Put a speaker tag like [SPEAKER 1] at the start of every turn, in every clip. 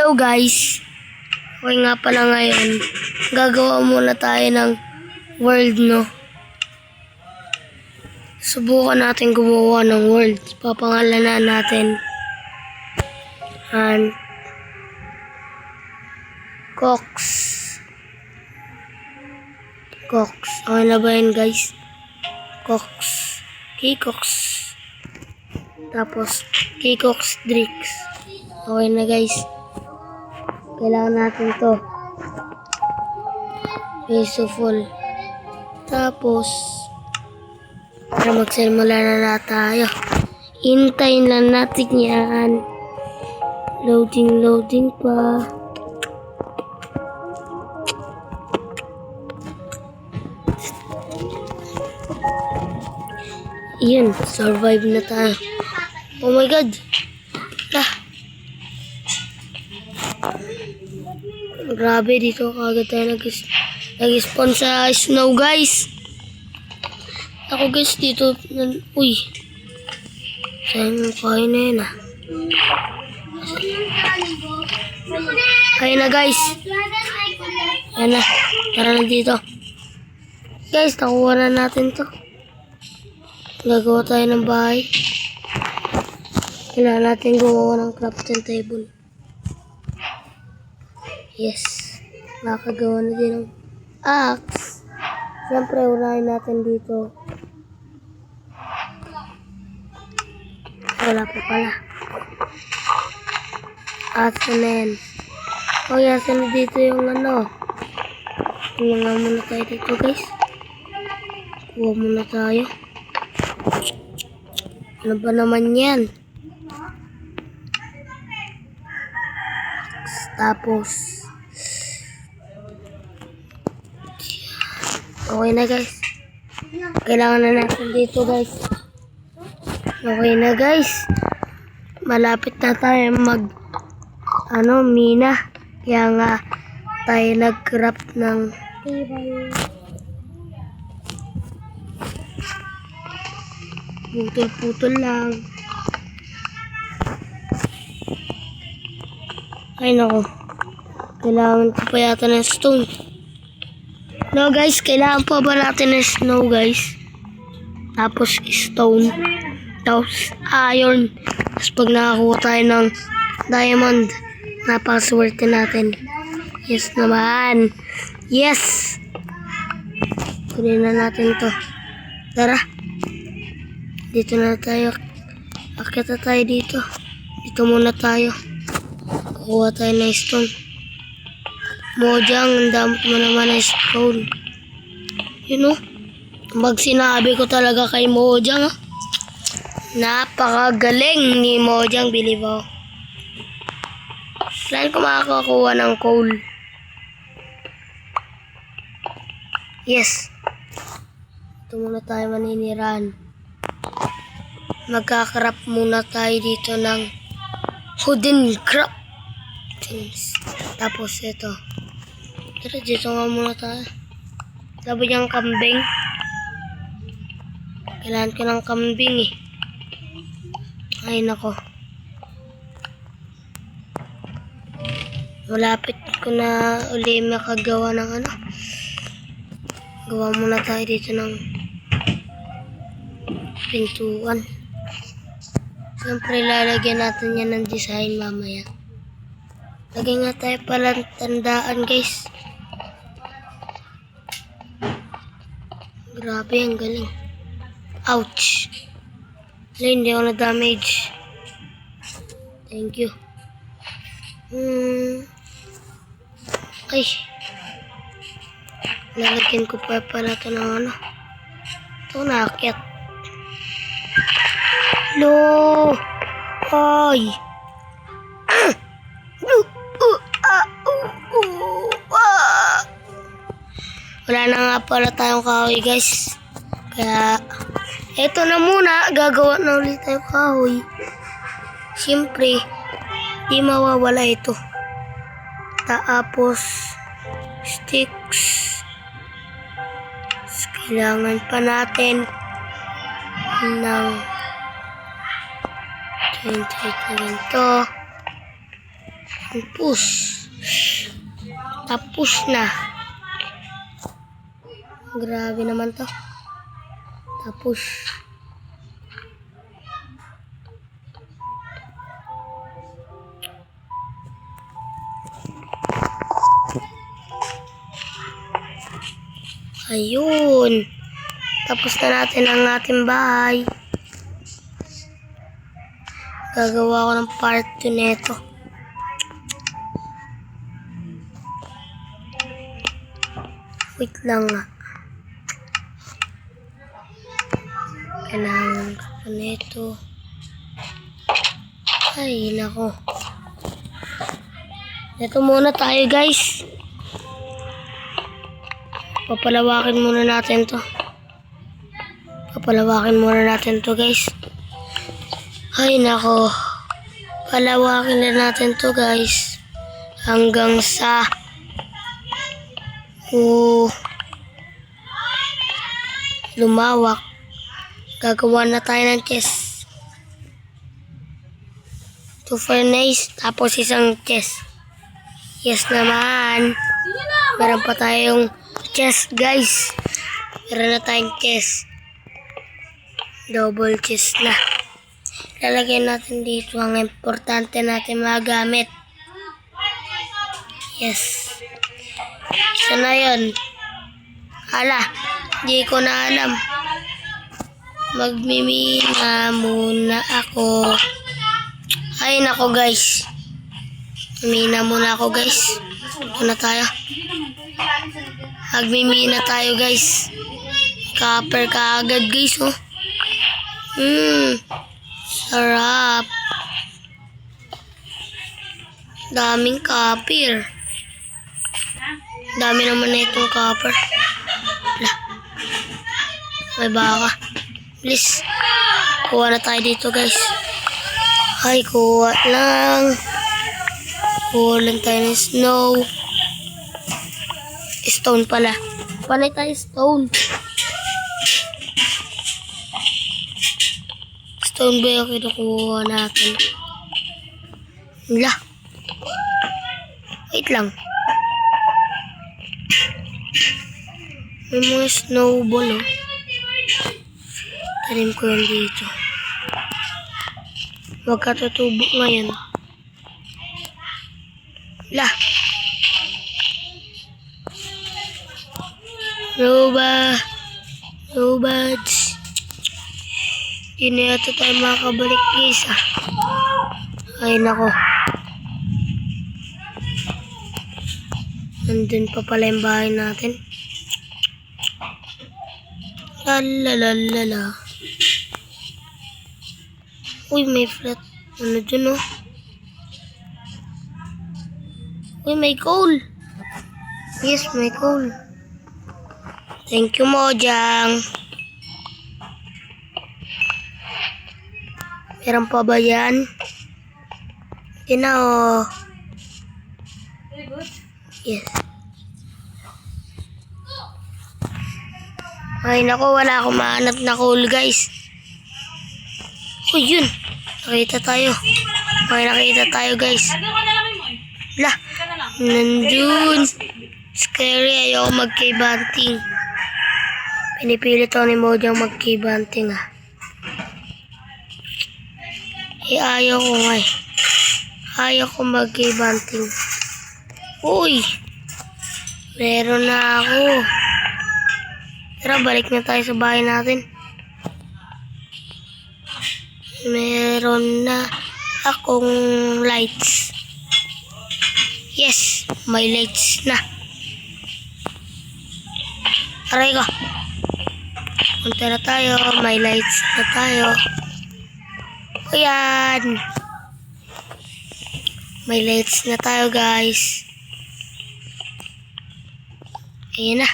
[SPEAKER 1] Hello guys. Okay nga pala ngayon. Gagawa muna tayo ng world, no? Subukan natin gumawa ng world. Papangalanan natin. And Cox. Okay na ba yun, guys? Cox. K-Cox. Tapos K-Cox Drix. Okay na, guys. Kailangan natin to. Useful. Tapos para magsimula na tayo. Hintayin lang natin yan. Loading pa. Iyan, survive na tayo. Oh my god. Grabe, dito kagad tayo nag-spawn sa snow, guys. Ako, guys, dito. Uy. Sayang yung kain na yun, Ayun na, guys. Ayun na. Tara na dito. Guys, nakuha na natin to. Gagawa tayo ng bahay. Kailangan natin gumawa ng crafting table. Yes. Nakagawa na din ng axe. Siyempre, unahin natin dito. Wala pa pala. Axe na yan. O, yasan na dito yung ano. Tingnan muna tayo dito, guys. Kuha muna tayo. Ano ba naman yan? Tapos okay na, guys. Kailangan na natin dito, guys. Okay na, guys. Malapit na tayo mina. Kaya nga tayo nag-craft ng table. Putol-putol lang. Ay nako. Kailangan ko pa yata ng stone. No guys, kailangan pa ba natin ng snow, guys? Tapos stone. Tapos iron. Tapos pag nakakuha tayo ng diamond, napakaswerte natin. Yes naman. Yes! Kunin na natin to. Tara. Dito na tayo. Akit na tayo dito. Dito muna tayo. Kuha tayo ng stone. Mojang, ang dami mo naman ng stone. You know? Pag sinabi ko talaga kay Mojang, napakagaling ni Mojang, believe ako. Saan ko makakakuha ng coal? Yes. Ito muna tayo maninirahan. Magkakarap muna tayo dito ng wooden crop. Tapos ito. Tara, dito nga muna tayo. Sabi niyang kambing. Kailangan ko ng kambing eh. Ay nako. Malapit ko na uli makagawa ng ano. Gawa muna tayo dito ng pintuan. Siyempre lalagyan natin yan ng design mamaya. Lagyan nga tayo pala tandaan, guys. Grabe, ang galing. Ouch. Hindi ako na-damage. Thank you. Ay. Lalagyan ko pa pala ito ng ano. Ito, naakyat. No! Ay! Wala na nga pala tayong kahoy, guys. Kaya, eto na muna. Gagawa na ulit tayong kahoy. Siyempre, di mawawala ito. Tapos, sticks. Kailangan pa natin ng 28 na ganito. Tapos. Tapos na. Grabe naman to. Tapos. Ayun. Tapos na natin ang ating bahay. Gagawa ko ng part 2 nito. Wait lang nga. Kailangan ko pa nito. Ay, nako. Ito muna tayo, guys. Papalawakin muna natin to. Papalawakin muna natin to, guys. Ay, nako. Palawakin na natin to, guys. Hanggang sa lumawak. Gagawa na tayo ng chest. 2 furnace, tapos isang chest. Yes naman. Meron pa tayong chest, guys. Meron na tayong chest. Double chest na. Lalagyan natin dito ang importante natin magamit. Yes. Isa na yun. Hala, hindi ko na alam. Magmimina muna ako. Ay, nako, guys. Mina muna ako, guys. Ito na tayo. Magmimina tayo, guys. Copper ka agad, guys, oh. Sarap. Daming copper. Dami naman na itong copper. Wala. May baka. Please. Kuha na tayo dito, guys. Ay, kuha lang. Kuha lang tayo ng snow. Stone pala. Panay tayo stone. Stone ba yung kinukuha natin? Wala. Wait lang. May mga snowball, oh. Tanim ko yan dito. Huwag katutubo ngayon. Lah. Robots. Hindi na yata tayo makakabalik, guys, ah. Ay, nako. Nandun pa pala yung bahay natin. Lalalala. Uy, may flat. Ano dun, oh? Uy, may coal. Yes, may coal. Thank you, Mojang. Meron pa ba yan? Yan na, oh. Yes. Ay, naku, wala akong mahanap na coal, guys. Uy, yun. Nakita tayo. May nakita tayo, guys. Lah, nandun. Scary, ayoko mag-cave hunting. Pinipilit ako ni Mojang mag-cave hunting, ah. Ayaw ko nga, eh. Ayaw ko mag-cave hunting. Uy! Meron na ako. Tara, balik na tayo sa bahay natin. Meron na akong lights. Yes, may lights na. Aray ko. Punta na tayo, may lights na tayo. Ayan. May lights na tayo, guys. Ayan na.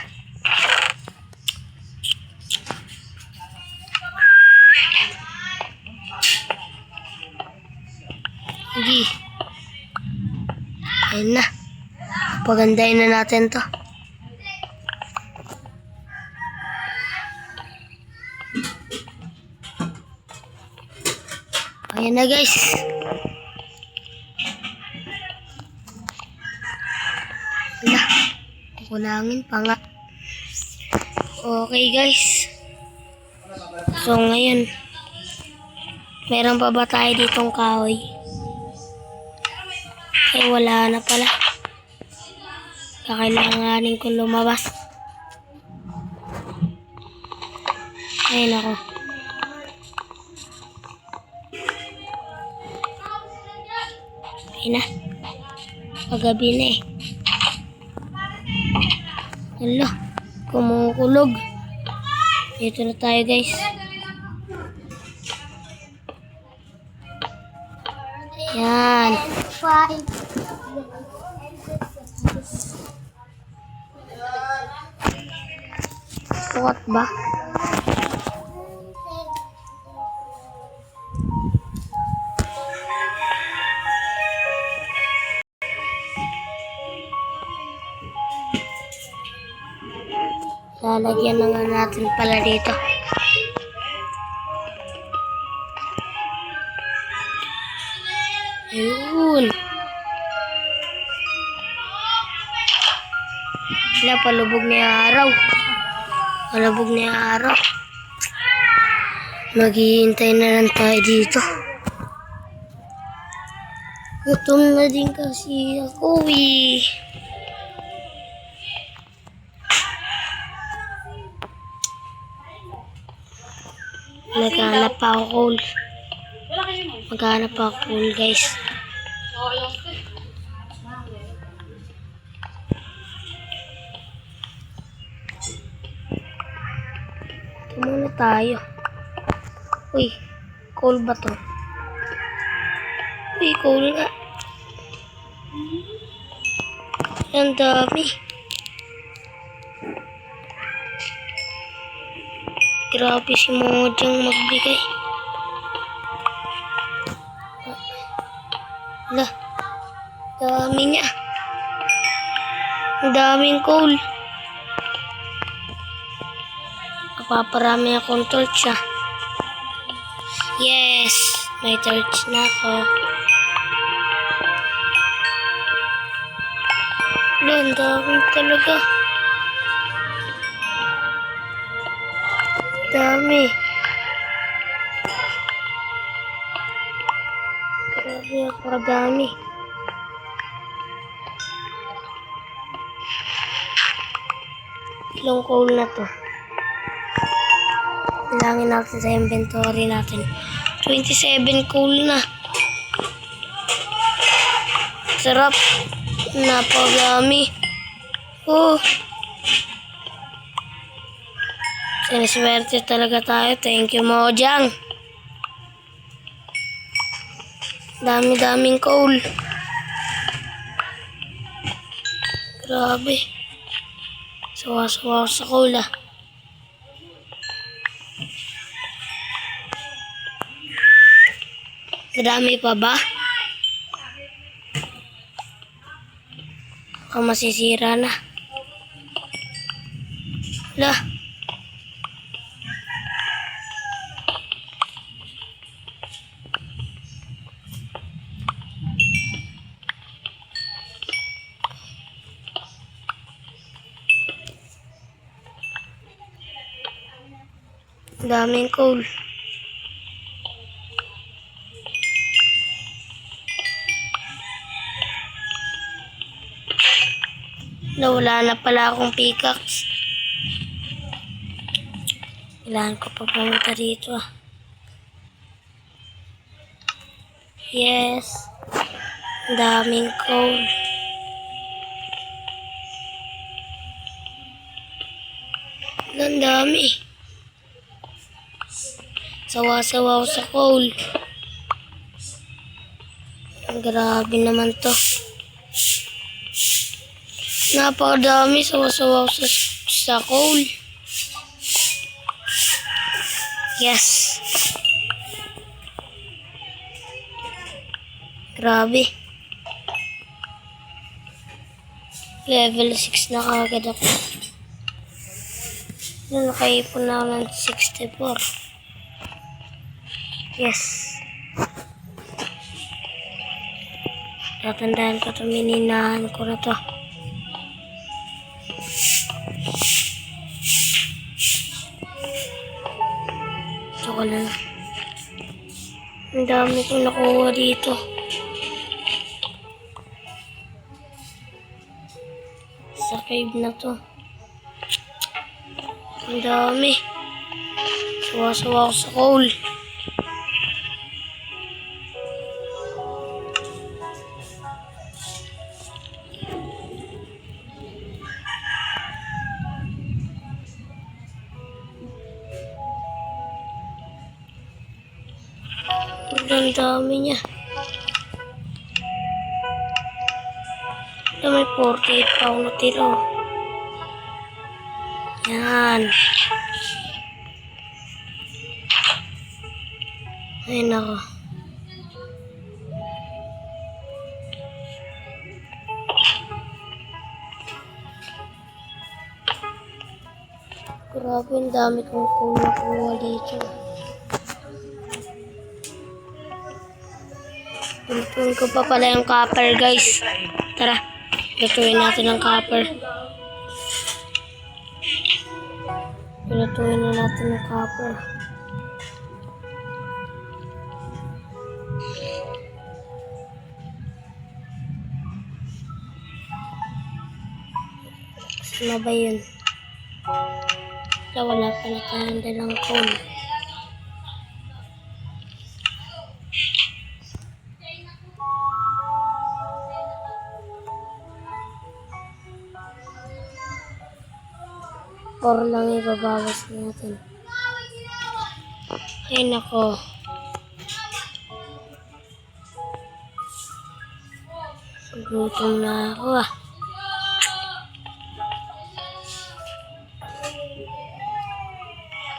[SPEAKER 1] Sige. Ayan na. Pagandahin na natin to. Ayan na, guys. Kulangin pa nga. Okay guys. So ngayon, meron pa ba tayo ditong kahoy? Eh wala na pala. Kakailanganin kong lumabas. Ayun ako. Ayun na. Paggabi na eh. Hala, kumukulog. Dito na tayo guys. Yan. Sukat ba? Lalagyan na nga natin pala dito. Ayun. Wala, palubog na yung araw. Palubog na yung araw. Maghihintay na lang tayo dito. Gutom na din kasi ako eh. Maghanap pa ako coal. Maghanap pa ako coal guys. Ito muna tayo. Uy, coal ba to? Uy, coal nga. Ang dami. Grabe si Mojang magbigay. Lah, dami niya. Ang daming coal. Napaparami akong torch ah. Yes, may torch na ako. Lah, ang dami talaga. Dami. Grabe ako kadami. Ilang coal na to? Bilangin natin sa inventory natin. 27 coal na. Sarap. Napakadami. Oh. Siniswerte talaga tayo. Thank you, Mojang. Dami-daming coal. Grabe. Sawa-sawa sa coal ah. Madami pa ba? Baka masisira na. Lah. Daming coal. Wala na pala akong pickaxe. Kailangan ko pa pumunta dito ah. Yes. Daming coal. Ang dami. Sawa-sawa ako sa coal. Grabe naman to. Napakadami. Sawa-sawa ako sa coal. Yes. Grabe. Level 6 na kagad ako. Nakaipon na ako ng 64. Yes. Tatandaan ko ito, mininahan ko na to. Ito ko lang. Ang dami kong nakuha dito. Sa cave na to. Ang dami. Sawa-sawa ako sa coal. Ang dami niya. Ito may 48 pa ako natira. Yan. Ayun ako. Grabe, ang dami kong kuha dito. Pulpun ko pa pala yung copper, guys. Tara, lutuin natin ang copper. Lutuin na natin ang copper. Saan ba yun? Wala pala tayong dalang coal. Or lang ibabawas natin. Ay nako. Gutom na ako ah.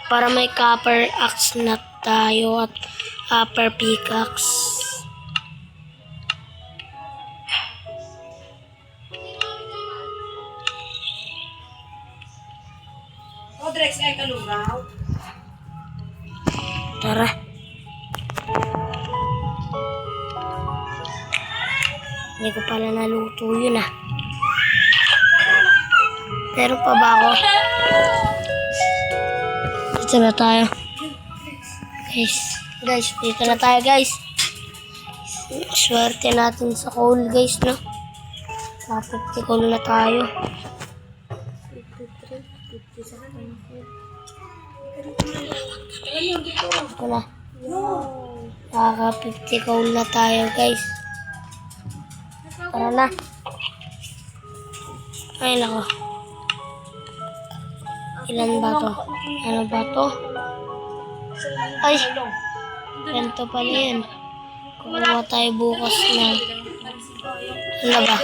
[SPEAKER 1] Para may copper axe na tayo at copper pickaxe.
[SPEAKER 2] Drex ay kalugaw.
[SPEAKER 1] Tara. Hindi ko pala naluto yun ah. Pero pa ba ako? Dito na tayo. Guys, dito na tayo guys. Swerte natin sa coal guys, no? Napagti coal na tayo. Ito na. Nakaka-50 coal na tayo guys. Tara na. Ay nako. Ilan ba to? Ano ba to? Ay! Ganito pala yan. Kukuha tayo bukas na. Ano ba?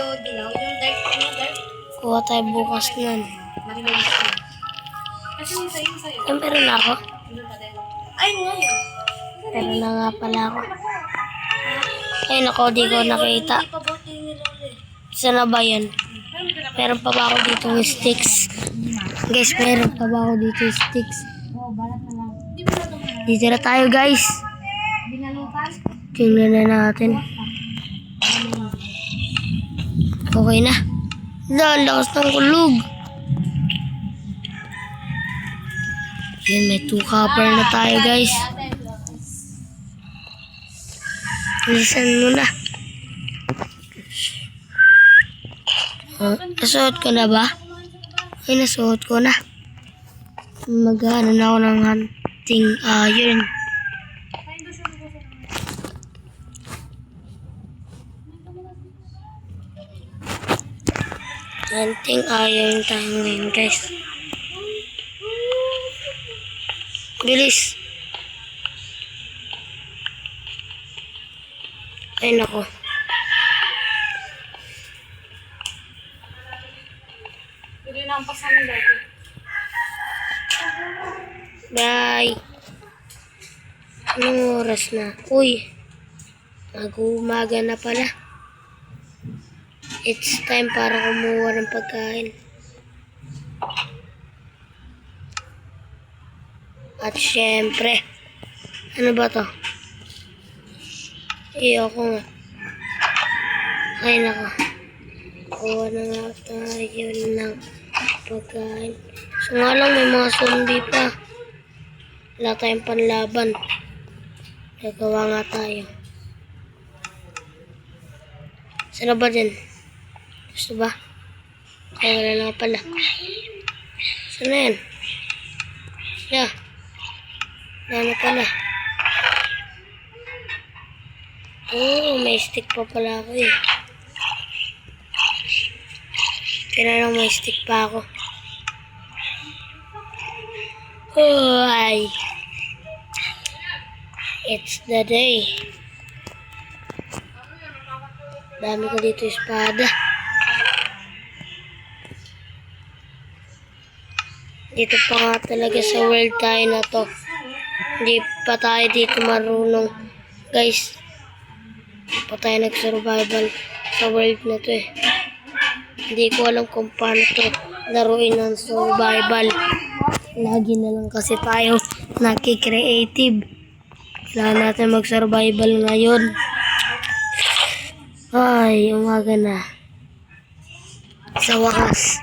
[SPEAKER 1] Kuha tayo bukas na. Ay, meron na ako.
[SPEAKER 2] Ay, ngayon.
[SPEAKER 1] Meron na nga pala ako. Ay, nako, di ko nakita. Saan na ba yan? Meron pa ba ako dito ng sticks? Guys, meron pa ba ako dito ng sticks? Dito na tayo, guys. Tingnan na natin. Okay na. Ang lakas ng kulog. Yan, may 2 copper na tayo, guys. Listen mo na. Nasuot ko na ba? Ay, nasuot ko na. Mag-ano na ako ng hunting iron. Hunting iron tayo ngayon, guys. Bilis. Ay, nako.
[SPEAKER 2] Hindi na ang pasamin dati.
[SPEAKER 1] Bye. Anong oras na? Uy. Mag-umaga na pala. It's time para kumuha ng pagkain. At syempre, ano ba to? Ako nga. Ay nako. Kuha na nga tayo ng Pagkain. So nga lang, may mga zombie pa. Wala tayong panlaban. Gagawa nga tayo. Saan ba dyan? Gusto ba? Kaya wala na nga pala. Saan na yan? Yeah. Wala na pala. Oh, may stick pa pala ako eh. Kaya lang may stick pa ako. Oh, ay. It's the day. Dami ko dito espada. Dito pa nga talaga sa world tayo na to. Hindi pa tayo dito marunong. Guys, hindi pa tayo nag-survival sa world na to eh. Hindi ko alam kung paano to laruin ng survival. Lagi na lang kasi tayo naki-creative. Kailangan natin mag-survival ngayon. Ay, umaga na. Sa wakas,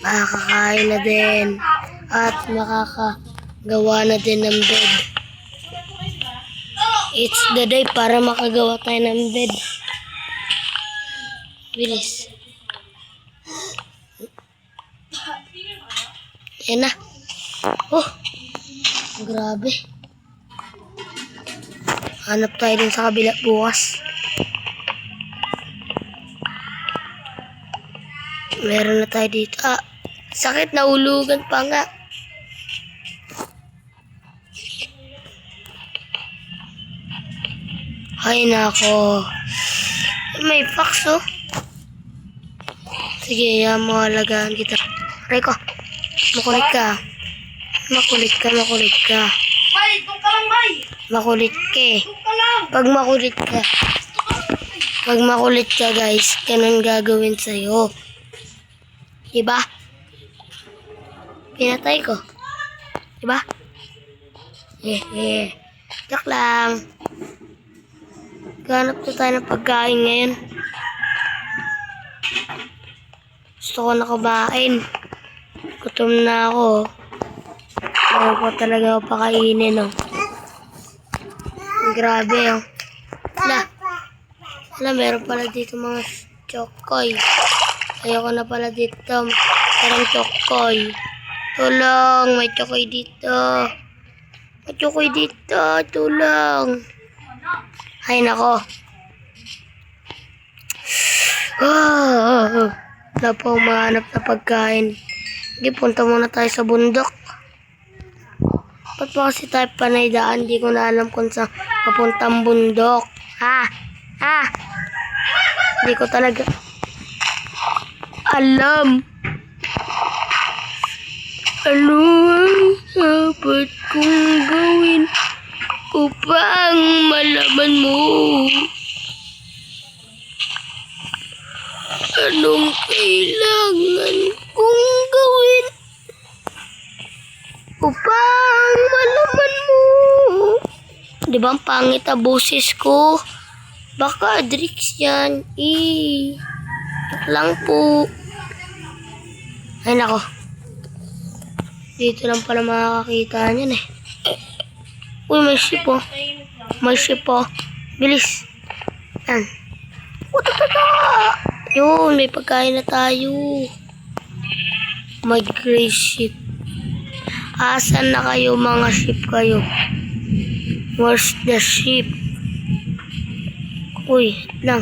[SPEAKER 1] makakakain na din. At makakagawa na din ng bed. It's the day para makagawa tayo ng bed. Bilis. Yan na. Oh, grabe. Hanap tayo din sa kabila bukas. Meron na tayo dito. Ah, sakit, naulugan pa nga. Ay nako. May fax oh. Sige, mo alagaan kita. Reko, makulit ka. Makulit ka.
[SPEAKER 2] May, doon ka lang, May.
[SPEAKER 1] Makulit ka eh.
[SPEAKER 2] Doon ka lang.
[SPEAKER 1] Pag makulit ka guys, ganun gagawin sa'yo. Diba? Pinatay ko. Diba? Joke lang. Ganap na tayo ng pagkain ngayon. Gusto ko na kumain. Gutom na ako. Ayaw ko talaga ako pakainin oh. Grabe oh. Wala, meron pala dito mga chokoy. Ayoko na pala dito. Parang chokoy. Tulong, may chokoy dito. May chokoy dito, tulong. Ay nako. Wala pa umahanap na pagkain. Sige, punta muna tayo sa bundok. Ba't pa kasi tayo panay daan? Di ko na alam kung saan papuntang bundok. Di ko talaga alam. Ano ang dapat kong gawin upang malaman mo? Anong kailangan kong gawin upang malaman mo? Di ba ang pangit ang boses ko? Baka Drix yan. Lang po. Ay nako. Dito lang pala makakakita niyan eh. Uy, may ship oh. May ship oh. Bilis. Yan. Yun, may pagkain na tayo. May gray ship. Asan na kayo mga ship kayo? Where's the ship? Uy, lang.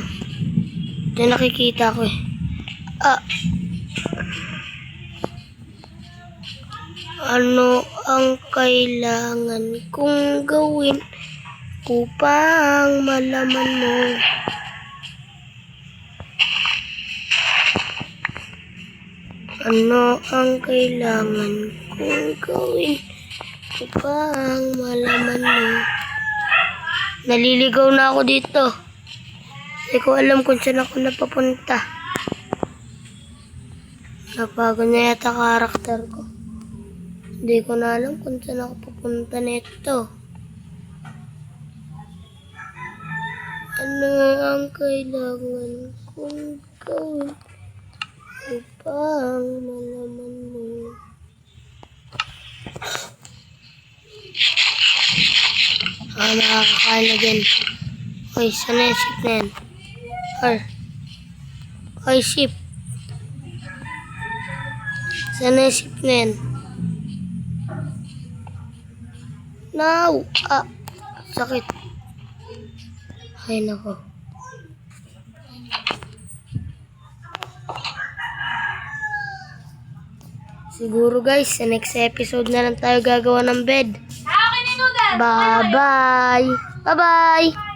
[SPEAKER 1] Ito nakikita ko eh. Ano ang kailangan kong gawin upang malaman mo? Ano ang kailangan kong gawin upang malaman mo? Naliligaw na ako dito. Hindi ko alam kung saan ako napapunta. Nabago na yata karakter ko. Hindi ko na alam kung saan ako papunta nito. Ano ang kailangan kong gawin Upang malaman mo. Nakakakain na din. Oy, sana yung ship na yan? Oy, ship. Sana yung ship na yan? No! Sakit. Ay, nako. Siguro guys, sa next episode na lang tayo gagawa ng bed.
[SPEAKER 2] Okay na noodles.
[SPEAKER 1] Bye-bye! Bye-bye!